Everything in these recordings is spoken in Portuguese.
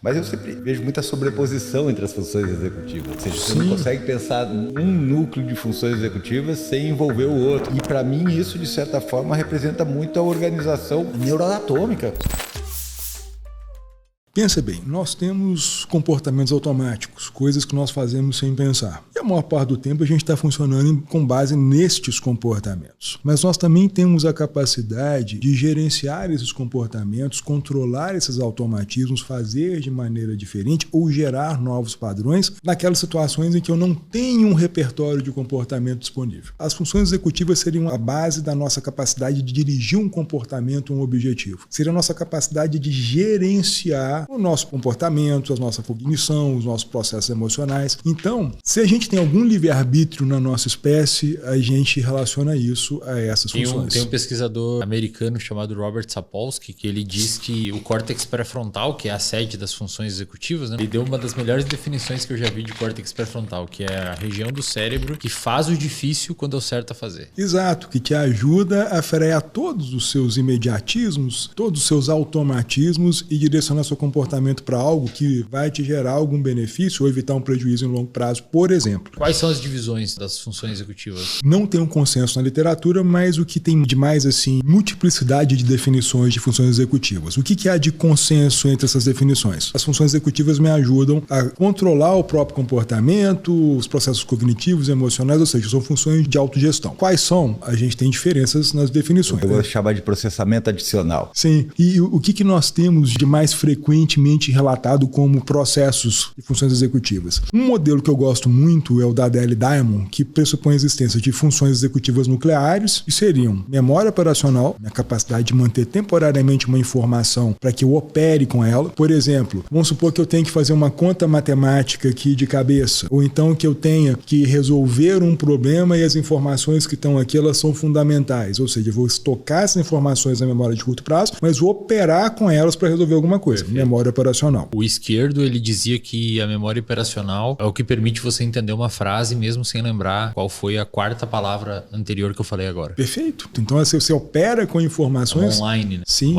Mas eu sempre vejo muita sobreposição entre as funções executivas. Ou seja, você não consegue pensar num núcleo de funções executivas sem envolver o outro. E para mim isso, de certa forma, representa muito a organização neuroanatômica. Pensa bem, nós temos comportamentos automáticos, coisas que nós fazemos sem pensar. E a maior parte do tempo a gente está funcionando com base nestes comportamentos. Mas nós também temos a capacidade de gerenciar esses comportamentos, controlar esses automatismos, fazer de maneira diferente ou gerar novos padrões naquelas situações em que eu não tenho um repertório de comportamento disponível. As funções executivas seriam a base da nossa capacidade de dirigir um comportamento, um objetivo. Seria a nossa capacidade de gerenciar o nosso comportamento, a nossa cognição, os nossos processos emocionais. Então, se a gente tem algum livre-arbítrio na nossa espécie, a gente relaciona isso a essas funções. Tem um pesquisador americano chamado Robert Sapolsky, que ele diz que o córtex pré-frontal, que é a sede das funções executivas, né, ele deu uma das melhores definições que eu já vi de córtex pré-frontal, que é a região do cérebro que faz o difícil quando é o certo a fazer. Exato, que te ajuda a frear todos os seus imediatismos, todos os seus automatismos e direcionar seu comportamento para algo que vai te gerar algum benefício ou evitar um prejuízo em longo prazo, por exemplo. Quais são as divisões das funções executivas? Não tem um consenso na literatura, mas o que tem de mais assim, multiplicidade de definições de funções executivas. O que há de consenso entre essas definições? As funções executivas me ajudam a controlar o próprio comportamento, os processos cognitivos e emocionais, ou seja, são funções de autogestão. Quais são? A gente tem diferenças nas definições. Eu vou chamar de processamento adicional. Sim. E o que nós temos de mais frequentemente relatado como processos e funções executivas? Um modelo que eu gosto muito é o da Adele Diamond, que pressupõe a existência de funções executivas nucleares, que seriam memória operacional, minha capacidade de manter temporariamente uma informação para que eu opere com ela. Por exemplo, vamos supor que eu tenho que fazer uma conta matemática aqui de cabeça, ou então que eu tenha que resolver um problema e as informações que estão aqui, elas são fundamentais, ou seja, eu vou estocar essas informações na memória de curto prazo, mas vou operar com elas para resolver alguma coisa. Memória operacional. O Izquierdo, ele dizia que a memória operacional é o que permite você entender uma frase mesmo sem lembrar qual foi a quarta palavra anterior que eu falei agora. Perfeito. Então você opera com informações... Online, né? Sim,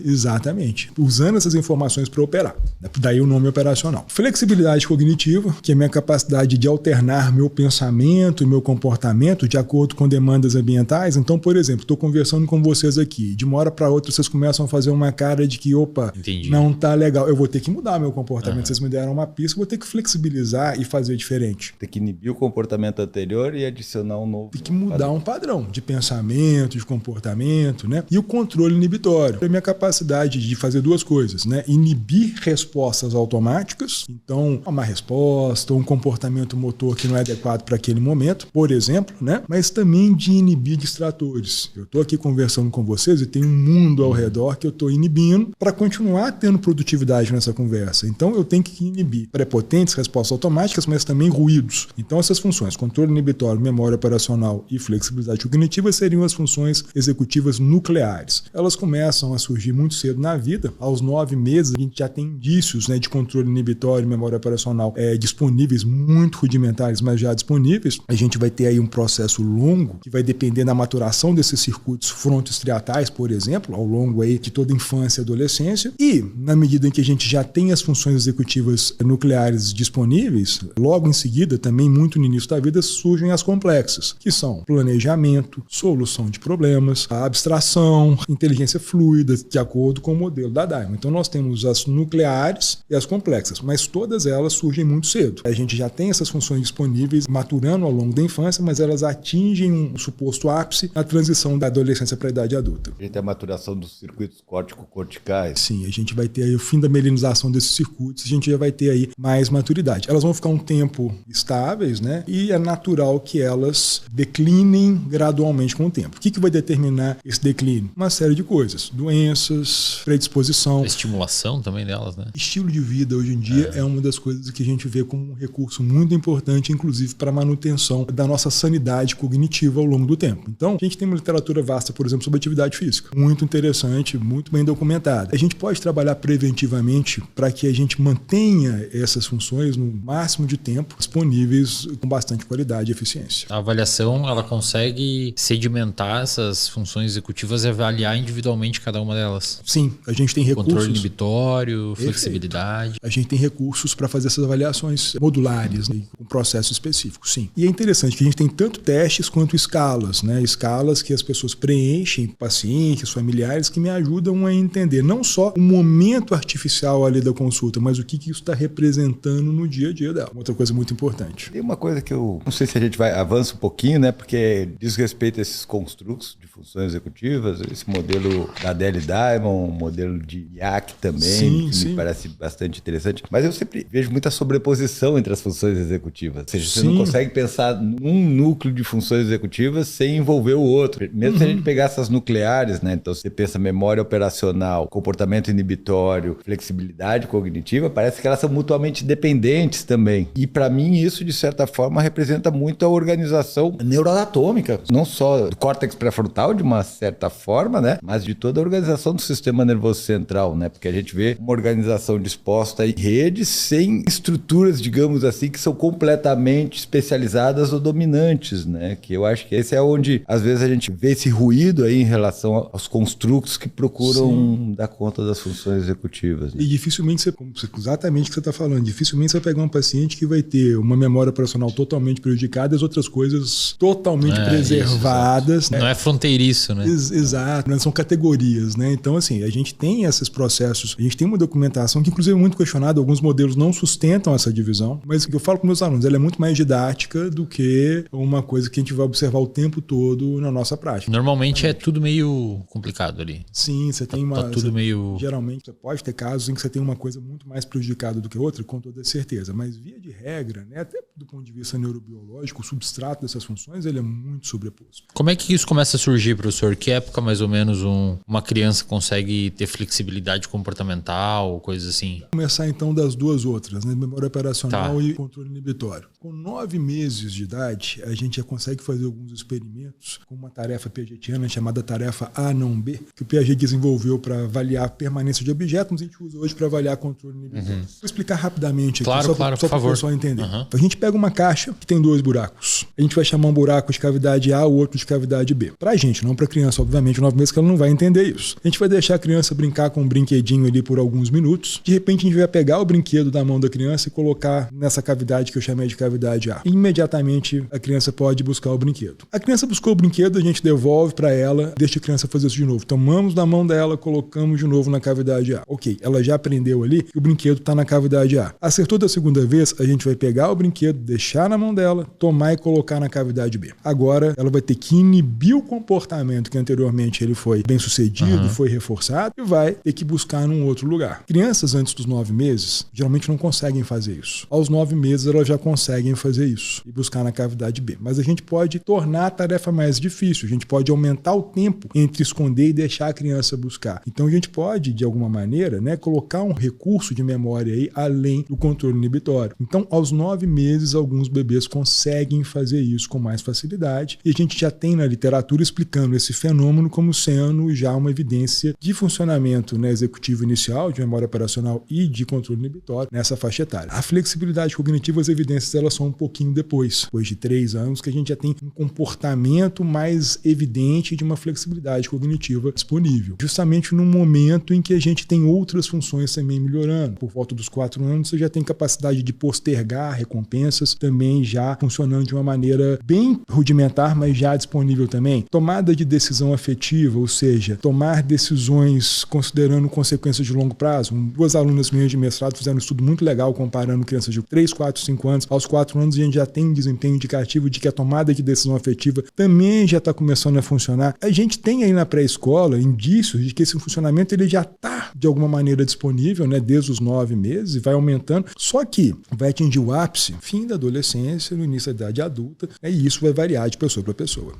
exatamente. Usando essas informações para operar. Daí o nome operacional. Flexibilidade cognitiva, que é a minha capacidade de alternar meu pensamento e meu comportamento de acordo com demandas ambientais. Então, por exemplo, estou conversando com vocês aqui. De uma hora para outra, vocês começam a fazer uma cara de que, opa, entendi, não tá legal. Eu vou ter que mudar meu comportamento. Vocês me deram uma pista, eu vou ter que flexibilizar e fazer diferente. Tem que inibir o comportamento anterior e adicionar um novo. Tem que mudar um padrão de pensamento, de comportamento, né? E o controle inibitório. É a minha capacidade de fazer duas coisas, né? Inibir respostas automáticas. Então, uma resposta, um comportamento motor que não é adequado para aquele momento, por exemplo, né? Mas também de inibir distratores. Eu estou aqui conversando com vocês e tem um mundo ao redor que eu estou inibindo para continuar tendo produtividade nessa conversa. Então eu tenho que inibir prepotentes, respostas automáticas, mas também ruídos. Então essas funções, controle inibitório, memória operacional e flexibilidade cognitiva seriam as funções executivas nucleares. Elas começam a surgir muito cedo na vida. Aos 9 meses a gente já tem indícios, né, de controle inibitório e memória operacional disponíveis, muito rudimentares, mas já disponíveis. A gente vai ter aí um processo longo que vai depender da maturação desses circuitos frontoestriatais, por exemplo, ao longo aí de toda a infância e adolescência. E na medida em que a gente já tem as funções executivas nucleares disponíveis, logo em seguida, também muito no início da vida, surgem as complexas, que são planejamento, solução de problemas, a abstração, inteligência fluida, de acordo com o modelo da Diamond. Então nós temos as nucleares e as complexas, mas todas elas surgem muito cedo. A gente já tem essas funções disponíveis maturando ao longo da infância, mas elas atingem um suposto ápice na transição da adolescência para a idade adulta. A gente tem a maturação dos circuitos córtico-corticais. Sim, a gente vai ter aí o fim da melinização desses circuitos, a gente já vai ter aí mais maturidade. Elas vão ficar um tempo estáveis, né? E é natural que elas declinem gradualmente com o tempo. O que vai determinar esse declínio? Uma série de coisas. Doenças, predisposição. A estimulação também delas, né? Estilo de vida hoje em dia é uma das coisas que a gente vê como um recurso muito importante, inclusive para a manutenção da nossa sanidade cognitiva ao longo do tempo. Então, a gente tem uma literatura vasta, por exemplo, sobre atividade física. Muito interessante, muito bem documentada. A gente pode trabalhar preventivamente preventivamente para que a gente mantenha essas funções no máximo de tempo disponíveis com bastante qualidade e eficiência. A avaliação, ela consegue sedimentar essas funções executivas e avaliar individualmente cada uma delas? Sim, a gente tem recursos. Controle inibitório, flexibilidade. A gente tem recursos para fazer essas avaliações modulares, né, com processo específico, sim. E é interessante que a gente tem tanto testes quanto escalas, né? Escalas que as pessoas preenchem, pacientes, familiares, que me ajudam a entender não só o momento artificial ali da consulta, mas o que isso está representando no dia a dia dela. Outra coisa muito importante. Tem uma coisa que eu não sei se a gente avança um pouquinho, né? Porque diz respeito a esses construtos de funções executivas, esse modelo da Adele Diamond, modelo de IAC também, que me parece bastante interessante. Mas eu sempre vejo muita sobreposição entre as funções executivas. Ou seja, você não consegue pensar num núcleo de funções executivas sem envolver o outro. Mesmo se a gente pegar essas nucleares, né? Então você pensa memória operacional, comportamento inibitório, flexibilidade cognitiva, parece que elas são mutuamente dependentes também. E para mim isso, de certa forma, representa muito a organização neuroanatômica, não só do córtex pré-frontal, de uma certa forma, né? Mas de toda a organização do sistema nervoso central, né? Porque a gente vê uma organização disposta em redes sem estruturas, digamos assim, que são completamente especializadas ou dominantes, né? Que eu acho que esse é onde, às vezes, a gente vê esse ruído aí em relação aos construtos que procuram dar conta das funções executivas. Né? E dificilmente exatamente o que você está falando, dificilmente você vai pegar um paciente que vai ter uma memória operacional totalmente prejudicada e as outras coisas totalmente preservadas. Isso, né? Não é fronteiriço, né? Exato, né? São categorias, né? Então, assim, a gente tem esses processos, a gente tem uma documentação que, inclusive, é muito questionada, alguns modelos não sustentam essa divisão, mas o que eu falo com meus alunos, ela é muito mais didática do que uma coisa que a gente vai observar o tempo todo na nossa prática. Normalmente é tudo meio complicado ali. Sim, você tem uma... Tá tudo meio... Geralmente, você pode ter casos em que você tem uma coisa muito mais prejudicada do que outra, com toda certeza, mas via de regra, né, até do ponto de vista neurobiológico, o substrato dessas funções, ele é muito sobreposto. Como é que isso começa a surgir, professor? Que época, mais ou menos, uma criança consegue ter flexibilidade comportamental, coisas assim? Vou começar, então, das duas outras, né? Memória operacional e controle inibitório. Com 9 meses de idade, a gente já consegue fazer alguns experimentos com uma tarefa piagetiana chamada tarefa A não B, que o Piaget desenvolveu para avaliar a permanência de objetos, mas a gente usa hoje para avaliar controle inibitório. Vou explicar rapidamente aqui, só para o pessoal entender. A gente pega uma caixa que tem 2 buracos. A gente vai chamar um buraco de cavidade A, o outro de cavidade B. Pra gente, não pra criança, obviamente, 9 meses que ela não vai entender isso. A gente vai deixar a criança brincar com um brinquedinho ali por alguns minutos. De repente, a gente vai pegar o brinquedo da mão da criança e colocar nessa cavidade que eu chamei de cavidade A. E, imediatamente, a criança pode buscar o brinquedo. A criança buscou o brinquedo, a gente devolve para ela, deixa a criança fazer isso de novo. Tomamos da mão dela, colocamos de novo na cavidade A. Ok, ela já aprendeu ali que o brinquedo está na cavidade A. Acertou da segunda vez, a gente vai pegar o brinquedo, deixar na mão dela, tomar e colocar na cavidade B. Agora, ela vai ter que inibir o comportamento que anteriormente ele foi bem sucedido, foi reforçado, e vai ter que buscar num outro lugar. Crianças antes dos 9 meses geralmente não conseguem fazer isso. Aos 9 meses elas já conseguem fazer isso e buscar na cavidade B. Mas a gente pode tornar a tarefa mais difícil, a gente pode aumentar o tempo entre esconder e deixar a criança buscar. Então a gente pode, de alguma maneira, né, colocar um recurso de memória aí além do controle inibitório. Então, aos 9 meses, alguns bebês conseguem fazer isso com mais facilidade e a gente já tem na literatura explicando esse fenômeno como sendo já uma evidência de funcionamento, né, executivo inicial, de memória operacional e de controle inibitório nessa faixa etária. A flexibilidade cognitiva, as evidências elas são um pouquinho depois de 3 anos, que a gente já tem um comportamento mais evidente de uma flexibilidade cognitiva disponível. Justamente no momento em que a gente tem outras funções também melhorando. Por volta dos 4 anos, você já tem capacidade de postergar recompensas, também já funcionando de uma maneira bem rudimentar, mas já disponível também. Tomada de decisão afetiva, ou seja, tomar decisões considerando consequências de longo prazo. 2 alunas minhas de mestrado fizeram um estudo muito legal comparando crianças de 3, 4, 5 anos. Aos 4 anos a gente já tem desempenho indicativo de que a tomada de decisão afetiva também já está começando a funcionar. A gente tem aí na pré-escola indícios de que esse funcionamento ele já está de alguma maneira disponível, né, desde os 9 meses e vai aumentando. Só que vai atingir o ápice fim da adolescência, no início da idade adulta, e isso vai variar de pessoa para pessoa.